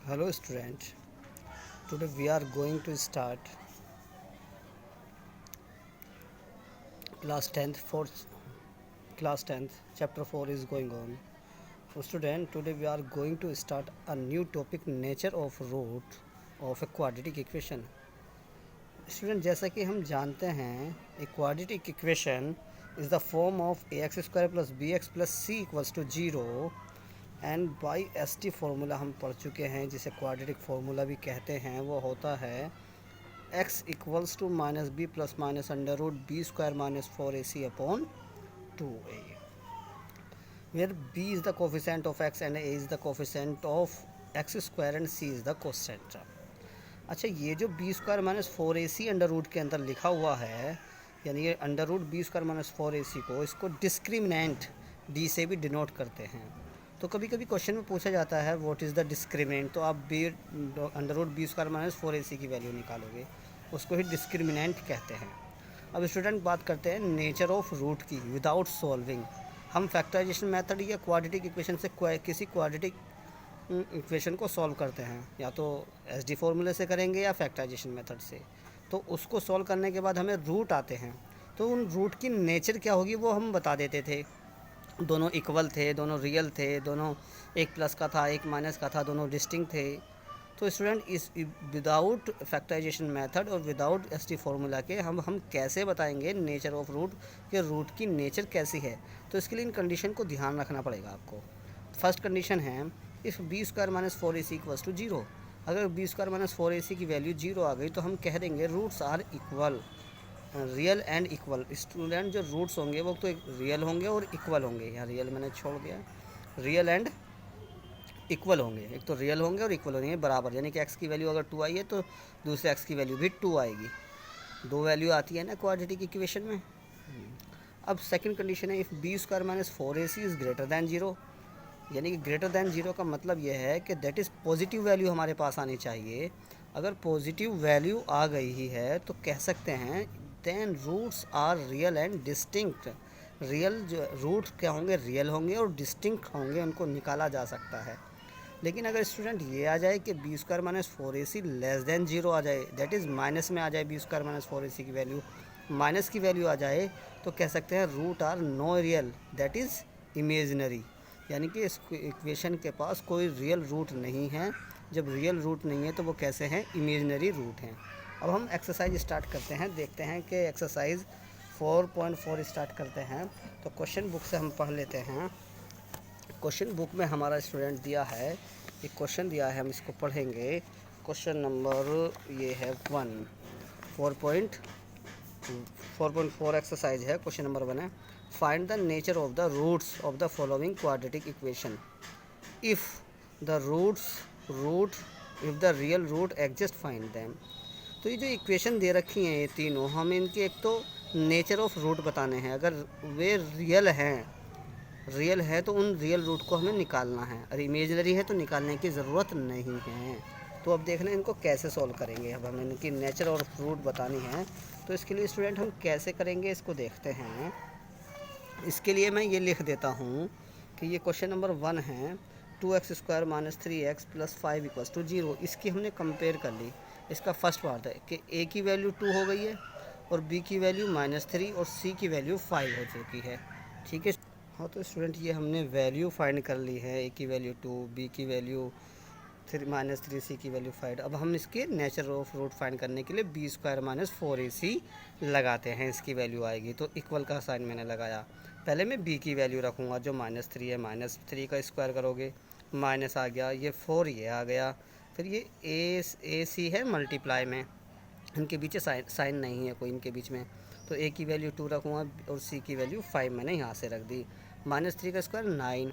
Hello student, today we are going to start class 10th class 10th chapter 4 is going on. So student, today we are going to start a new topic, nature of root of a quadratic equation. Student, जैसा कि हम जानते हैं a quadratic equation is the form of ax square plus bx plus c equals to 0 and by S T formula हम पढ़ चुके हैं, जिसे क्वाड्रेटिक फार्मूला भी कहते हैं। वो होता है x equals to minus b plus minus under root b square minus 4ac upon 2a, where b is the coefficient of x and a is the coefficient of x square and c is the constant. अच्छा, ये जो b square minus 4ac under root के अंदर लिखा हुआ है, यानी ये under root b square minus 4ac को इसको डिस्क्रिमिनेंट डी से भी डिनोट करते हैं। तो कभी कभी क्वेश्चन में पूछा जाता है व्हाट इज़ द डिस्क्रिमिनेंट, तो आप b under root b square minus 4ac की वैल्यू निकालोगे, उसको ही डिस्क्रिमिनेंट कहते हैं। अब स्टूडेंट बात करते हैं नेचर ऑफ रूट की विदाउट सॉल्विंग। हम फैक्टराइजेशन मेथड या क्वाड्रेटिक इक्वेशन से किसी क्वाड्रेटिक इक्वेशन को सॉल्व करते हैं, या तो एस डी फॉर्मूले से करेंगे या फैक्टराइजेशन मेथड से। तो उसको सॉल्व करने के बाद हमें रूट आते हैं, तो उन रूट की नेचर क्या होगी वो हम बता देते थे। दोनों इक्वल थे, दोनों रियल थे, दोनों एक प्लस का था एक माइनस का था, दोनों डिस्टिंक्ट थे। तो स्टूडेंट इस विदाउट फैक्टराइजेशन मेथड और विदाउट एस टी फार्मूला के हम कैसे बताएंगे नेचर ऑफ रूट के रूट की नेचर कैसी है। तो इसके लिए इन कंडीशन को ध्यान रखना पड़ेगा आपको। फर्स्ट कंडीशन है if b square minus 4ac equals to 0। अगर बी स्क्वायर माइनस 4ac की वैल्यू 0 आ गई तो हम कह देंगे roots are equal, real and equal. Student जो रूट्स होंगे वो तो रियल होंगे और इक्वल होंगे, यहाँ रियल मैंने छोड़ दिया, रियल एंड इक्वल होंगे। एक तो रियल होंगे और इक्वल होंगे बराबर, यानी कि x की वैल्यू अगर 2 आई है तो दूसरे x की वैल्यू भी 2 आएगी। दो वैल्यू आती है ना क्वाड्रेटिक इक्वेशन में। अब सेकंड कंडीशन है if b square minus 4ac is greater than 0, यानी कि ग्रेटर दैन 0 का मतलब यह है कि दैट इज़ पॉजिटिव वैल्यू हमारे पास आनी चाहिए। अगर पॉजिटिव वैल्यू आ गई ही है तो कह सकते हैं then roots are real and distinct. Real जो रूट क्या होंगे, रियल होंगे और डिस्टिंक्ट होंगे, उनको निकाला जा सकता है। लेकिन अगर स्टूडेंट ये आ जाए कि b square minus 4ac less than 0 आ जाए, दैट इज़ माइनस में आ जाए, बी स्क्वायर माइनस 4ac की वैल्यू माइनस की वैल्यू आ जाए, तो कह सकते हैं root are no real, that is imaginary, यानी कि इस इक्वेशन के पास कोई रियल रूट नहीं है। जब रियल रूट नहीं है तो वो कैसे हैं, इमेजनरी रूट हैं। अब हम एक्सरसाइज स्टार्ट करते हैं, देखते हैं कि एक्सरसाइज 4.4 स्टार्ट करते हैं। तो क्वेश्चन बुक से हम पढ़ लेते हैं। क्वेश्चन बुक में हमारा स्टूडेंट दिया है, एक क्वेश्चन दिया है, हम इसको पढ़ेंगे। क्वेश्चन नंबर ये है 1, 4.4 एक्सरसाइज है। क्वेश्चन नंबर 1 है find the nature of the roots of the following quadratic equation if the the real root exist find them. तो ये जो इक्वेशन दे रखी हैं ये तीनों, हमें इनके एक तो नेचर ऑफ रूट बताने हैं। अगर वे रियल है तो उन रियल रूट को हमें निकालना है, और इमेजनरी है तो निकालने की ज़रूरत नहीं है। तो अब देखना इनको कैसे सॉल्व करेंगे। अब हमें इनकी नेचर और रूट बतानी है, तो इसके लिए स्टूडेंट हम कैसे करेंगे इसको देखते हैं। इसके लिए मैं ये लिख देता हूँ कि ये क्वेश्चन नंबर 1 है 2x square minus 3x plus 5 equals to 0। इसकी हमने कंपेयर कर ली। इसका फर्स्ट पार्ट है कि a की वैल्यू 2 हो गई है और b की वैल्यू -3 और c की वैल्यू 5 हो चुकी है। ठीक है। हाँ, तो स्टूडेंट ये हमने वैल्यू फाइंड कर ली है, a की वैल्यू 2, b की वैल्यू -3, c की वैल्यू 5। अब हम इसके नेचर ऑफ रूट फाइंड करने के लिए बी स्क्वायर माइनस 4ac लगाते हैं, इसकी वैल्यू आएगी। तो इक्वल का साइन मैंने लगाया। पहले मैं b की वैल्यू रखूँगा जो -3 है, -3 का स्क्वायर करोगे माइनस आ गया, ये 4 ये आ गया, फिर ये ए सी है मल्टीप्लाई में, इनके बीच साइन नहीं है कोई इनके बीच में। तो a की वैल्यू 2 रखूँगा और c की वैल्यू 5 मैंने यहाँ से रख दी। -3 का स्क्वायर 9,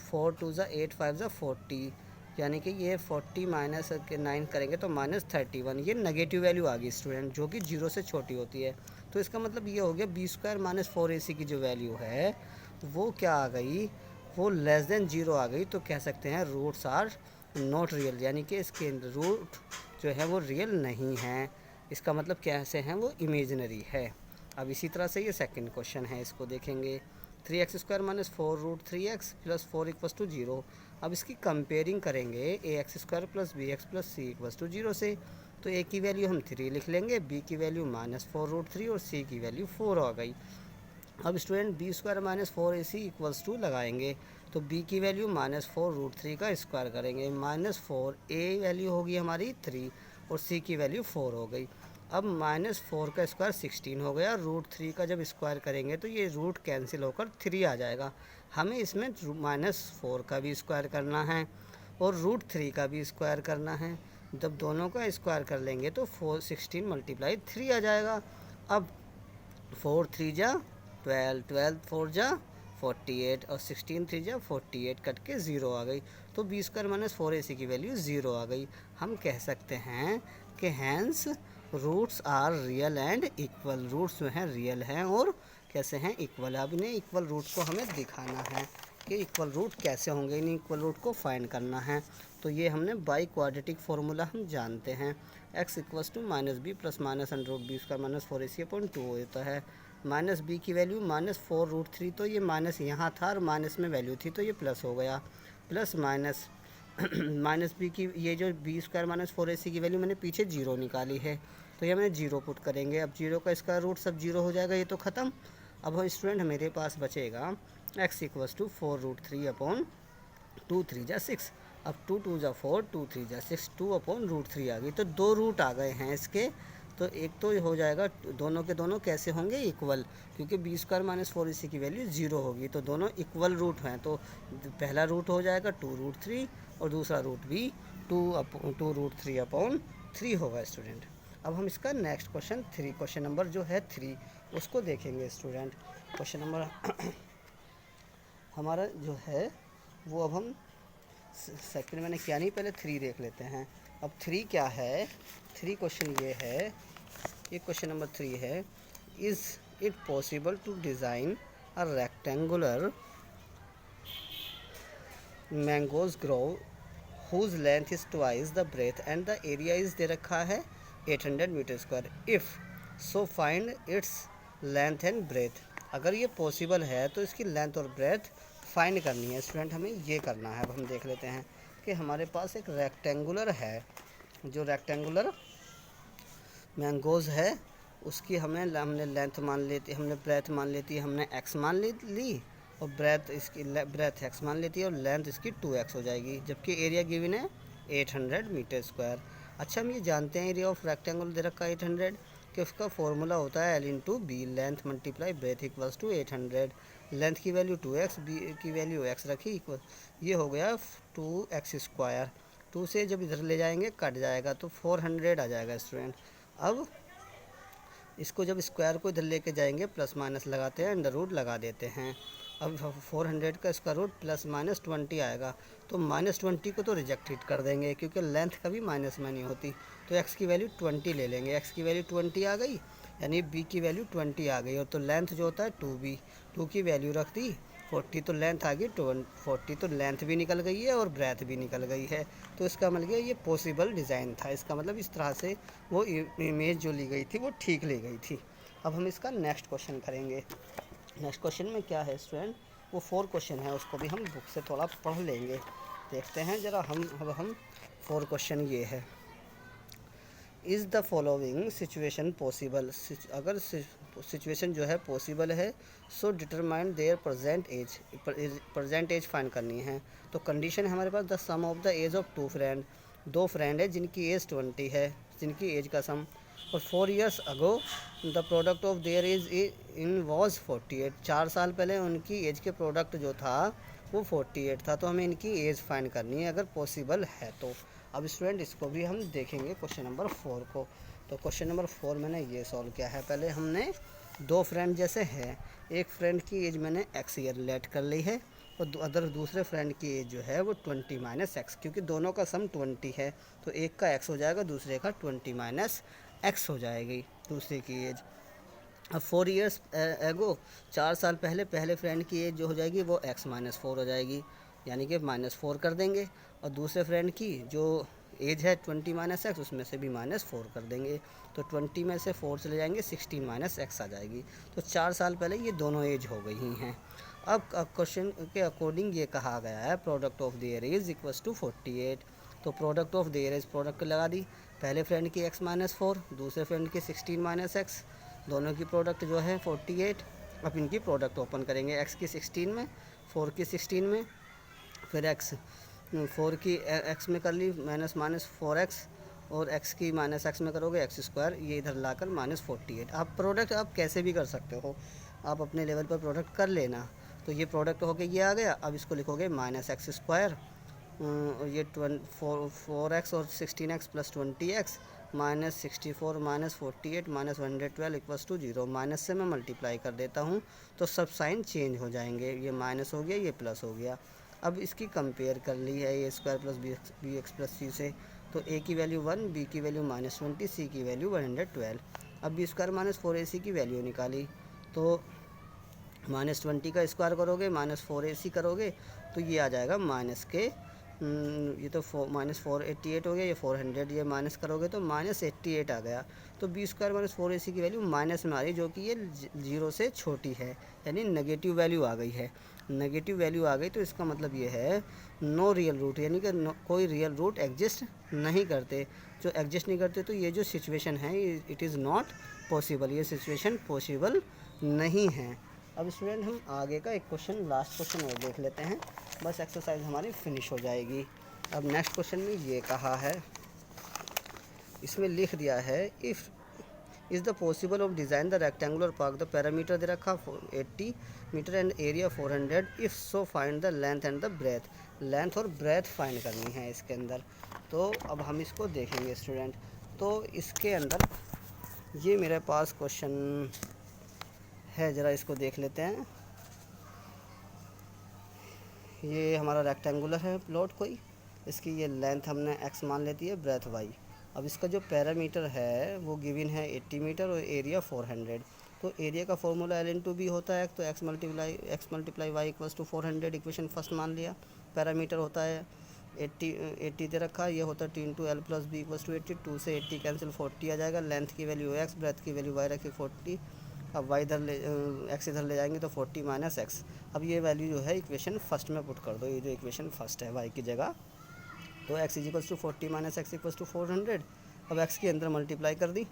4 2 ज़ा 8 5 ज़ा 40, यानी कि ये 40 माइनस के 9 करेंगे तो -31। ये नेगेटिव वैल्यू आ गई स्टूडेंट, जो कि 0 से छोटी होती है। तो इसका मतलब ये हो गया बी स्क्वायर माइनस 4ac की जो वैल्यू है वो क्या आ गई, वो लेस देन 0 आ गई। तो कह सकते हैं रूट्स आर नॉट रियल, यानी कि इसके रूट जो है वो रियल नहीं है। इसका मतलब कैसे हैं, वो इमेजनरी है। अब इसी तरह से ये सेकंड क्वेश्चन है, इसको देखेंगे। 3x² minus 4√3x plus 4 equals to 0। अब इसकी कंपेयरिंग करेंगे ax² plus bx plus c equals to 0 से। तो a की वैल्यू हम 3 लिख लेंगे, b की वैल्यू -4√3 और c की वैल्यू 4 आ गई। अब student b² minus 4ac equals to लगाएंगे, तो b की वैल्यू -4√3 का स्क्वायर करेंगे, -4 a वैल्यू होगी हमारी 3 और c की वैल्यू 4 हो गई। अब -4 का स्क्वायर 16 हो गया, √3 का जब स्क्वायर करेंगे तो ये रूट कैंसिल होकर 3 आ जाएगा। हमें इसमें -4 का भी स्क्वायर करना है और √3 का भी स्क्वायर करना है। जब दोनों का स्क्वायर कर लेंगे तो 16 × 3 आ जाएगा। अब 4 3 जा 12, 12 4 जा 48 और 16 3 जा 48 कट के 0 आ गई। तो b² माइनस 4ac की वैल्यू 0 आ गई। हम कह सकते हैं कि hence roots are real and equal. Roots जो हैं रियल हैं और कैसे हैं, इक्वल। अब इन्हें इक्वल रूट को हमें दिखाना है कि इक्वल रूट कैसे होंगे, इन इक्वल रूट को फाइंड करना है। तो ये हमने बाई क्वाड्रेटिक फार्मूला हम जानते हैं, x equals to -b plus -√b² minus 4ac/2 होता है। माइनस b की वैल्यू -4√3, तो ये माइनस यहाँ था और माइनस में वैल्यू थी तो ये प्लस हो गया, प्लस माइनस माइनस b की ये जो b² माइनस 4ac की वैल्यू मैंने पीछे 0 निकाली है तो ये मैंने 0 पुट करेंगे। अब 0 का स्क्वायर रूट सब 0 हो जाएगा, ये तो ख़त्म। अब स्टूडेंट मेरे पास बचेगा x इक्वल्स टू 4√3/2 3 जा 6। अब 2 2 जा 4, 2 3 जा 6, 2/√3 आ गई। तो 2 रूट आ गए हैं इसके। तो एक तो हो जाएगा, दोनों के दोनों कैसे होंगे, इक्वल, क्योंकि b² माइनस 4ac की वैल्यू 0 होगी तो दोनों इक्वल रूट हैं। तो पहला रूट हो जाएगा 2√3 और दूसरा रूट भी 2√3/3 होगा स्टूडेंट। अब हम इसका नेक्स्ट क्वेश्चन नंबर जो है 3 उसको देखेंगे स्टूडेंट। क्वेश्चन नंबर हमारा जो है वो अब हम सेकंड मैंने क्या नहीं, पहले 3 देख लेते हैं। अब 3 क्या है, 3 क्वेश्चन ये है, ये क्वेश्चन नंबर 3 है, is it possible to design a rectangular mangoes grove whose length is twice the breadth and the area is दे रखा है 800 metre square, if so find its length and breadth. अगर ये possible है तो इसकी length और ब्रेथ फाइंड करनी है स्टूडेंट, हमें ये करना है। अब हम देख लेते हैं कि हमारे पास एक रेक्टेंगुलर है, जो रेक्टेंगुलर मैंगोज़ है उसकी हमने लेंथ मान लेती, हमने ब्रेथ मान लेती है, हमने x मान ली और ब्रेथ इसकी ब्रेथ x मान लेती है और लेंथ इसकी 2x हो जाएगी, जबकि एरिया गिवन है 800 मीटर स्क्वायर। अच्छा, हम ये जानते हैं एरिया ऑफ रेक्टेंगल दे रखा है 800 कि उसका फॉर्मूला होता है L/B, length multiply breadth equals to 800। Length की वैल्यू 2x, b की वैल्यू x रखी, इक्वल ये हो गया 2x²। 2 से जब इधर ले जाएंगे कट जाएगा तो 400 आ जाएगा स्टूडेंट। अब इसको जब स्क्वायर को इधर लेके जाएंगे प्लस माइनस लगाते हैं, अंडर रूट लगा देते हैं। अब 400 का स्क्वायर रूट प्लस माइनस 20 आएगा, तो -20 को तो रिजेक्टेड कर देंगे क्योंकि लेंथ कभी माइनस में नहीं होती। तो x की वैल्यू 20 ले लेंगे, x की वैल्यू 20 आ गई, यानी b की वैल्यू 20 आ गई। और तो लेंथ जो होता है 2b, 2 की वैल्यू रख दी 40, तो लेंथ आ गई 40, तो लेंथ भी निकल गई है और ब्रेथ भी निकल गई है। तो इसका मतलब ये पॉसिबल डिज़ाइन था, इसका मतलब इस तरह से वो इमेज जो ली गई थी वो ठीक ली गई थी। अब हम इसका नेक्स्ट क्वेश्चन करेंगे। नेक्स्ट क्वेश्चन में क्या है स्टूडेंट, वो 4 क्वेश्चन है, उसको भी हम बुक से थोड़ा पढ़ लेंगे। देखते हैं ज़रा हम 4 क्वेश्चन ये है, is the following situation possible. अगर सिचुएशन जो है पॉसिबल है so determine their present age, present age find करनी है। तो कंडीशन है हमारे पास the sum of the age of 2 friend, 2 friend है जिनकी एज 20 है, जिनकी एज का सम, और 4 years ago the product of their age in was 48, 4 साल पहले उनकी एज के प्रोडक्ट जो था वो 48 था। तो हमें इनकी एज फाइंड करनी है अगर पॉसिबल है तो। अब स्टूडेंट इसको भी हम देखेंगे क्वेश्चन नंबर 4 को। तो क्वेश्चन नंबर 4 मैंने ये सॉल्व किया है। पहले हमने 2 फ्रेंड जैसे हैं, एक फ्रेंड की एज मैंने x ईयर लेट कर ली है और दूसरे फ्रेंड की एज जो है वो 20 - x, क्योंकि दोनों का सम 20 है तो एक का x हो जाएगा, दूसरे का 20 - x हो जाएगी दूसरे की एज। अब 4 years एगो, 4 साल पहले पहले फ्रेंड की एज जो हो जाएगी वो x - 4 हो जाएगी, यानी कि -4 कर देंगे, और दूसरे फ्रेंड की जो एज है 20 - x उसमें से भी -4 कर देंगे, तो 20 में से 4 चले जाएंगे, 16 - x आ जाएगी। तो 4 साल पहले ये दोनों एज हो गई ही हैं। अब क्वेश्चन के अकॉर्डिंग ये कहा गया है product of the ages equals to 48। तो product of the ages product लगा दी, पहले फ्रेंड की x-4, दूसरे फ्रेंड की 16 - x, दोनों की प्रोडक्ट जो है 48। अब इनकी प्रोडक्ट ओपन करेंगे, x की 16 में, 4 की 16 में, फिर x 4 की x में कर ली माइनस 4x, और x की -x में करोगे x², ये इधर लाकर -48। आप प्रोडक्ट आप कैसे भी कर सकते हो, आप अपने लेवल पर प्रोडक्ट कर लेना। तो ये प्रोडक्ट हो गया, ये आ गया। अब इसको लिखोगे -x², और ये 4x और 16x plus 20x -64 -48 -112 equals to 0। Minus से मैं मल्टीप्लाई कर देता हूँ तो सब साइन चेंज हो जाएंगे, ये माइनस हो गया, ये प्लस हो गया। अब इसकी कंपेयर कर ली है a² plus bx plus c से। तो a की वैल्यू 1, b की वैल्यू -20, c की वैल्यू 112। अब b² -4ac की वैल्यू निकाली, तो -20 का स्क्वायर करोगे, -4ac करोगे, तो ये आ जाएगा माइनस के ये तो -488 हो गया, ये 400, ये माइनस करोगे तो -88 आ गया। तो b² -4ac की वैल्यू माइनस में आ रही, जो कि ये 0 से छोटी है, यानी नेगेटिव वैल्यू आ गई है। नेगेटिव वैल्यू आ गई तो इसका मतलब ये है नो रियल रूट, यानी कि कोई रियल रूट एग्जिस्ट नहीं करते। जो एग्जिस्ट नहीं करते तो ये जो सिचुएशन है इट इज़ नॉट पॉसिबल, ये सिचुएशन पॉसिबल नहीं है। अब स्टूडेंट हम आगे का एक क्वेश्चन, लास्ट क्वेश्चन और देख लेते हैं, बस एक्सरसाइज हमारी फिनिश हो जाएगी। अब नेक्स्ट क्वेश्चन में ये कहा है, इसमें लिख दिया है if is the possible of design the rectangular park, the perimeter दे रखा 80 metre and area 400, if so find the length and the breadth. Length और ब्रेथ फाइंड करनी है इसके अंदर। तो अब हम इसको देखेंगे स्टूडेंट। तो इसके अंदर ये मेरे पास क्वेश्चन है, ज़रा इसको देख लेते हैं। ये हमारा रेक्टेंगुलर है प्लॉट कोई, इसकी ये लेंथ हमने x मान लेती है, ब्रेथ y। अब इसका जो पैरामीटर है वो गिवन है 80 मीटर और एरिया 400। तो एरिया का फॉर्मूला L/B होता है, तो x multiply y equals to 400, equation first मान लिया। पैरामीटर होता है 80 दे रखा, ये होता है 2 × L + B इक्वल्स टू 80। 2 से 80 कैंसिल, 40 आ जाएगा। लेंथ की वैल्यू x, ब्रेथ की वैल्यू y रखी 40। अब y इधर x इधर ले जाएंगे तो 40 - x। अब ये वैल्यू जो है इक्वेशन फर्स्ट में पुट कर दो, ये जो इक्वेशन फर्स्ट है y की जगह। तो x = 40 - x = 400। अब x के अंदर मल्टीप्लाई कर दी,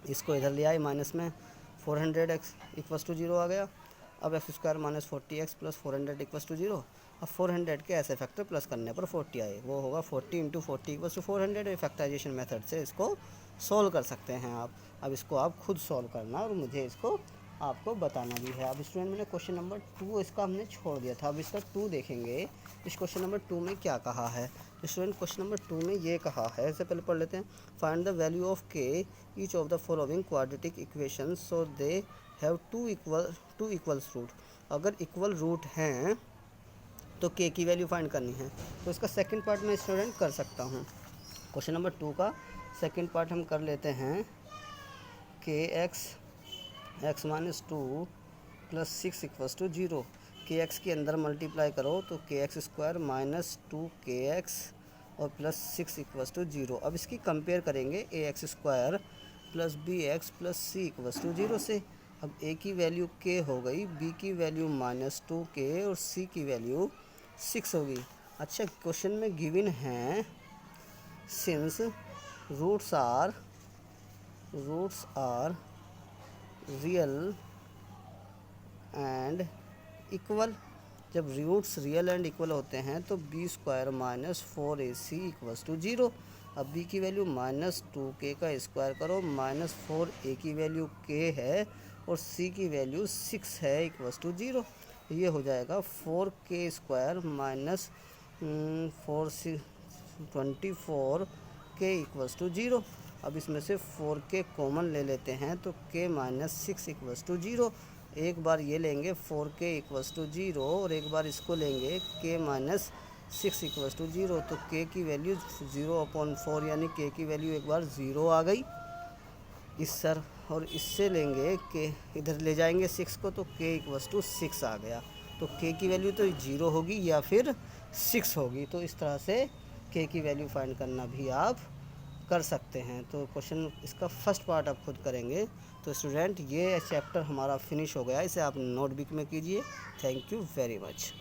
इसको इधर ले आए माइनस में, 400x = 0 आ गया। अब x² - 40x + 400 = 0। अब 400 के ऐसे फैक्टर प्लस करने पर 40 आए, वो होगा 40 × 40 = 400। फैक्टराइजेशन मेथड से इसको सॉल्व कर सकते हैं आप। अब इसको आप खुद सॉल्व करना और मुझे इसको आपको बताना भी है। अब स्टूडेंट मैंने क्वेश्चन नंबर 2 इसका हमने छोड़ दिया था, अब इसका 2 देखेंगे। इस क्वेश्चन नंबर 2 में क्या कहा है स्टूडेंट? क्वेश्चन नंबर 2 में ये कहा है, इससे पहले पढ़ लेते हैं। Find the value of k each of the following quadratic equation so they have to equals root. अगर इक्वल रूट हैं तो k की वैल्यू फाइंड करनी है। तो इसका सेकंड पार्ट मैं स्टूडेंट कर सकता हूँ। क्वेश्चन नंबर 2 का सेकंड पार्ट हम कर लेते हैं। kx (x-2 + 6 = 0। kx के अंदर मल्टीप्लाई करो तो kx² - 2kx और +6 = 0। अब इसकी कंपेयर करेंगे ax² + bx + c = 0 से। अब a की वैल्यू k हो गई, b की वैल्यू -2k और c की वैल्यू 6 होगी। अच्छा, क्वेश्चन में गिवन है since roots are real and equal. जब रूट्स रियल एंड इक्वल होते हैं तो b² - 4ac = 0। अब b की वैल्यू -2k का स्क्वायर करो, -4a की वैल्यू k है और c की वैल्यू 6 है = 0। ये हो जाएगा 4k² - 24k = 0। अब इसमें से 4k कॉमन ले लेते हैं तो k - 6 = 0। एक बार ये लेंगे 4k = 0 और एक बार इसको लेंगे k - 6 = 0। तो k की वैल्यू 0/4, यानी k की वैल्यू एक बार 0 आ गई इस सर, और इससे लेंगे k इधर ले जाएंगे 6 को तो k = 6 आ गया। तो k की वैल्यू तो 0 होगी या फिर 6 होगी। तो इस तरह से k की वैल्यू फाइंड करना भी आप कर सकते हैं। तो क्वेश्चन इसका फर्स्ट पार्ट आप खुद करेंगे। तो स्टूडेंट ये चैप्टर हमारा फिनिश हो गया, इसे आप नोटबुक में कीजिए। Thank you very much.